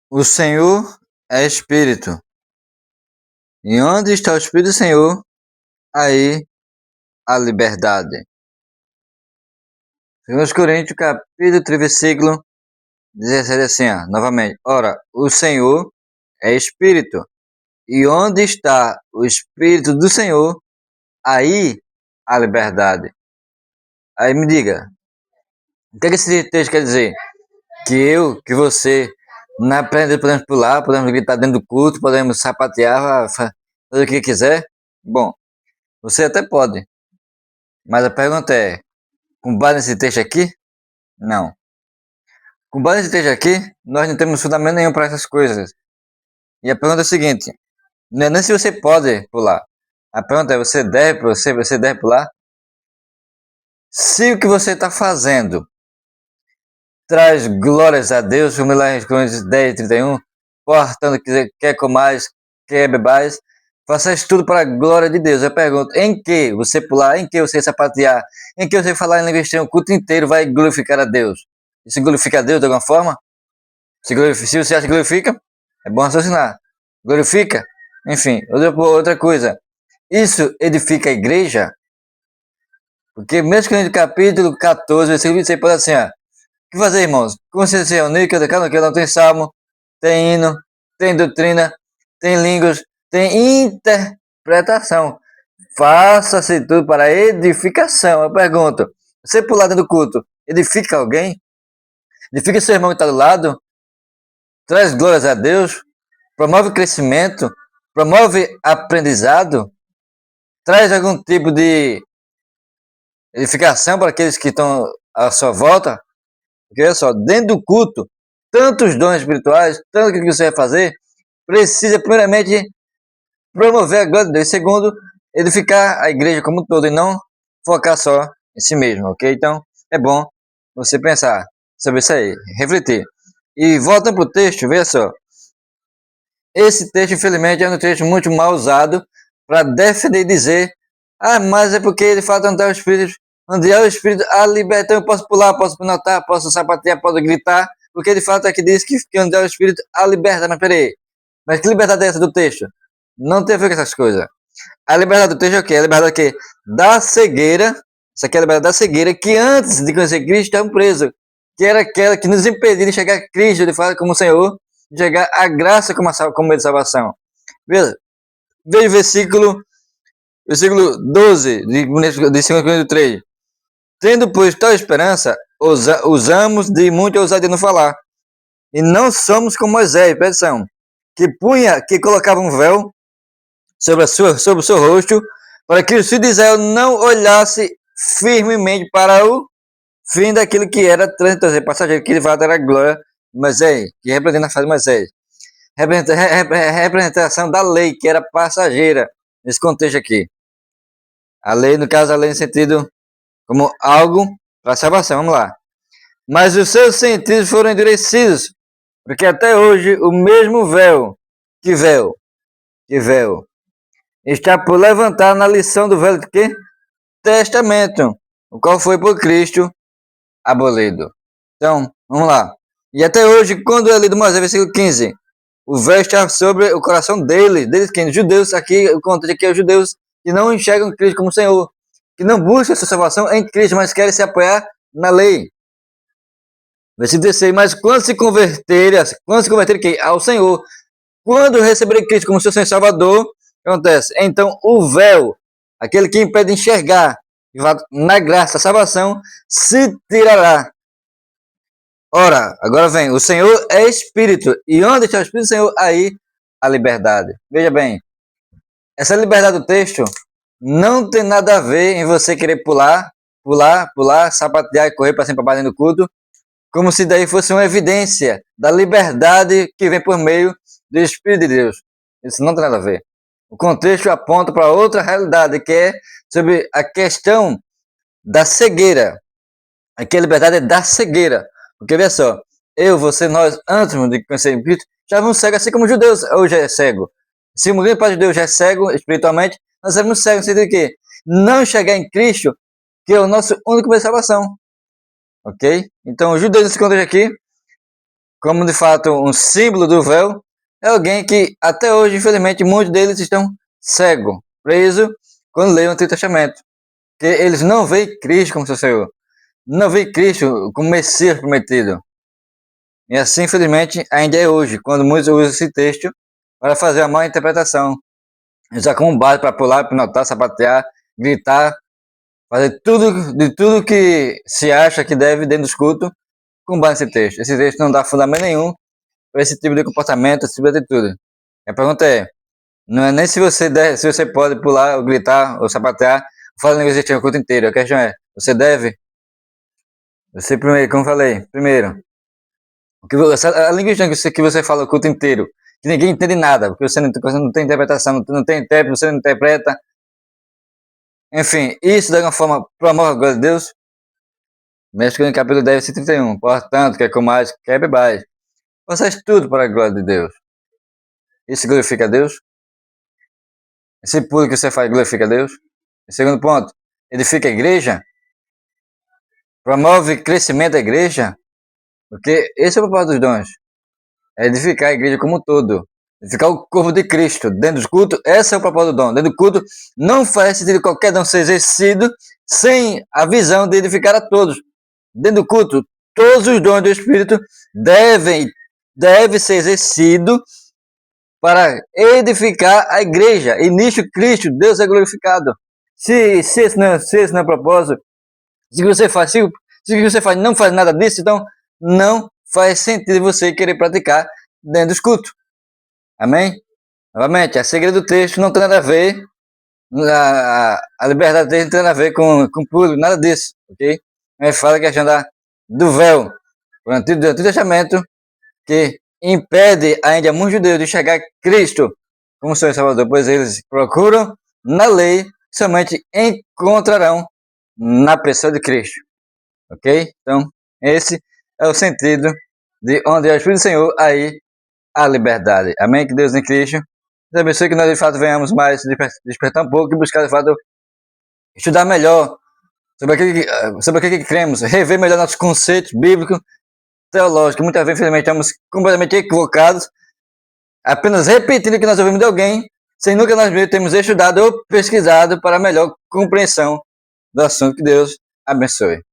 O Senhor é Espírito. E onde está o Espírito do Senhor, aí a liberdade. 2 Coríntios, capítulo 3, versículo 17, assim, novamente. Ora, o Senhor é Espírito. E onde está o Espírito do Senhor, aí a liberdade. Aí me diga, o que esse texto quer dizer? Que você, na aprende, podemos pular, podemos gritar dentro do culto, podemos sapatear, fazer o que quiser? Bom, você até pode, mas a pergunta é, com base nesse texto aqui? Não. Com base nesse texto aqui, nós não temos fundamento nenhum para essas coisas. E a pergunta é a seguinte, não é nem se você pode pular. A pergunta é, você deve pular? Se o que você está fazendo traz glórias a Deus, como lá em Coríntios 10, 31, portanto, quer comais, quer bebais, façais tudo para a glória de Deus. Eu pergunto, em que você pular, em que você sapatear, em que você falar em língua estranha o culto inteiro vai glorificar a Deus? Isso glorifica a Deus de alguma forma? Se você acha que glorifica, é bom raciocinar. Glorifica? Enfim, outra coisa. Isso edifica a igreja? Porque mesmo que no capítulo 14, versículo 26, pode assim, o que fazer, irmãos? Como vocês se reunir, que não tem salmo, tem hino, tem doutrina, tem línguas, tem interpretação. Faça-se tudo para edificação. Eu pergunto, você pular dentro do culto, edifica alguém? Edifica seu irmão que está do lado? Traz glórias a Deus? Promove crescimento? Promove aprendizado? Traz algum tipo de edificação para aqueles que estão à sua volta? Porque olha só, dentro do culto, tantos dons espirituais, tanto que você vai fazer, precisa primeiramente promover a glória de Deus. Segundo, edificar a igreja como um todo e não focar só em si mesmo, ok? Então, é bom você pensar sobre isso aí, refletir. E voltando para o texto, veja só. Esse texto, infelizmente, é um texto muito mal usado para defender e dizer mas é porque ele fala onde é o Espírito, onde é o Espírito, a libertação, eu posso pular, posso notar, posso sapatear, posso gritar, porque de fato aqui diz que onde é o Espírito, a liberdade. Mas peraí, mas que liberdade é essa do texto? Não tem a ver com essas coisas. A liberdade do texto é o quê? A liberdade que da cegueira, isso aqui é a liberdade da cegueira, que antes de conhecer Cristo estavam presos, que era aquela que nos impedia de chegar a Cristo, de fato, como Senhor, de chegar a graça como meio de salvação. Veja o versículo 12 de 2 Coríntios 3. Tendo, pois, tal esperança, usamos de muita ousadia no falar. E não somos como Moisés, presta atenção, que colocava um véu sobre o seu rosto, para que os filhos de Israel não olhasse firmemente para o fim daquilo que era transitório, passageiro, que de fato era a glória de Moisés, que representa a fase de Moisés. Representação da lei, que era passageira, nesse contexto aqui. A lei, no caso, a lei no sentido como algo para salvação, vamos lá. Mas os seus sentidos foram endurecidos, porque até hoje o mesmo véu, está por levantar na lição do Velho Testamento, o qual foi por Cristo abolido. Então, vamos lá. E até hoje, quando é lido Moisés, versículo 15, o véu está sobre o coração deles quem? Judeus, aqui, o contexto aqui é os judeus que não enxergam Cristo como Senhor, que não buscam sua salvação em Cristo, mas querem se apoiar na lei. Versículo 16, mas quando se converterem ao Senhor, quando receberem Cristo como seu Senhor e Salvador, o que acontece? Então o véu, aquele que impede de enxergar, na graça, a salvação, se tirará. Ora, agora vem, o Senhor é Espírito, e onde está o Espírito do Senhor, aí a liberdade. Veja bem, essa liberdade do texto não tem nada a ver em você querer pular, sapatear e correr para cima para baixo no culto, como se daí fosse uma evidência da liberdade que vem por meio do Espírito de Deus. Isso não tem nada a ver. O contexto aponta para outra realidade, que é sobre a questão da cegueira. Aqui a liberdade é da cegueira. Porque veja só, você, nós, antes de conhecer Cristo, já éramos cegos, assim como os judeus hoje é cego. Se o grande parte de Deus já é cego espiritualmente, nós éramos cegos no sentido de quê? Não chegar em Cristo, que é o nosso único meio de salvação. Ok? Então, os judeus nesse contexto aqui como de fato um símbolo do véu, é alguém que até hoje, infelizmente, muitos deles estão cegos, presos, quando leem o Antigo Testamento. Que eles não veem Cristo como seu Senhor, não veem Cristo como Messias prometido. E assim, infelizmente, ainda é hoje, quando muitos usam esse texto para fazer a má interpretação. Usar como base para pular, pinotar, sapatear, gritar, fazer de tudo que se acha que deve dentro dos cultos, com base nesse texto. Esse texto não dá fundamento nenhum para esse tipo de comportamento, esse tipo de atitude. A pergunta é, não é nem se você deve, se você pode pular, ou gritar, ou sapatear, ou fazer negociação o culto inteiro. A questão é, você deve? Você primeiro, como eu falei, primeiro, a linguística que você fala o culto inteiro, que ninguém entende nada, porque você não tem interpretação, não tem intérprete, você não interpreta. Enfim, isso de alguma forma promove a glória de Deus. Mestre no capítulo 10, 31. Portanto, quer comais, quer bebais. Faz tudo para a glória de Deus. Isso glorifica a Deus? Esse pulo que você faz glorifica a Deus? E segundo ponto, edifica a igreja? Promove crescimento da igreja? Porque esse é o propósito dos dons. É edificar a igreja como um todo. Edificar o corpo de Cristo. Dentro do culto, esse é o propósito do dom. Dentro do culto, não faz sentido qualquer dom ser exercido sem a visão de edificar a todos. Dentro do culto, todos os dons do Espírito devem ser exercidos para edificar a igreja. E nisso Cristo, Deus é glorificado. Se esse não é o propósito, se o que você faz, se o que você faz não faz nada disso, então não faz sentido você querer praticar dentro dos cultos. Amém? Novamente, a segredo do texto não tem nada a ver, a liberdade do texto não tem nada a ver com público, nada disso, ok? Mas fala a questão do véu, do Antigo Testamento, que impede ainda muitos judeus de chegar a Cristo como Senhor e Salvador, pois eles procuram na lei, somente encontrarão na pessoa de Cristo. Ok? Então, esse é o sentido de onde é o Espírito do Senhor, aí a liberdade. amém? Que Deus em Cristo nos abençoe, que nós de fato venhamos mais despertar um pouco e buscar de fato estudar melhor sobre aquilo que cremos, rever melhor nossos conceitos bíblicos, teológicos. Muitas vezes, infelizmente, estamos completamente equivocados, apenas repetindo o que nós ouvimos de alguém, sem nunca nós mesmos termos estudado ou pesquisado para melhor compreensão do assunto. Que Deus abençoe.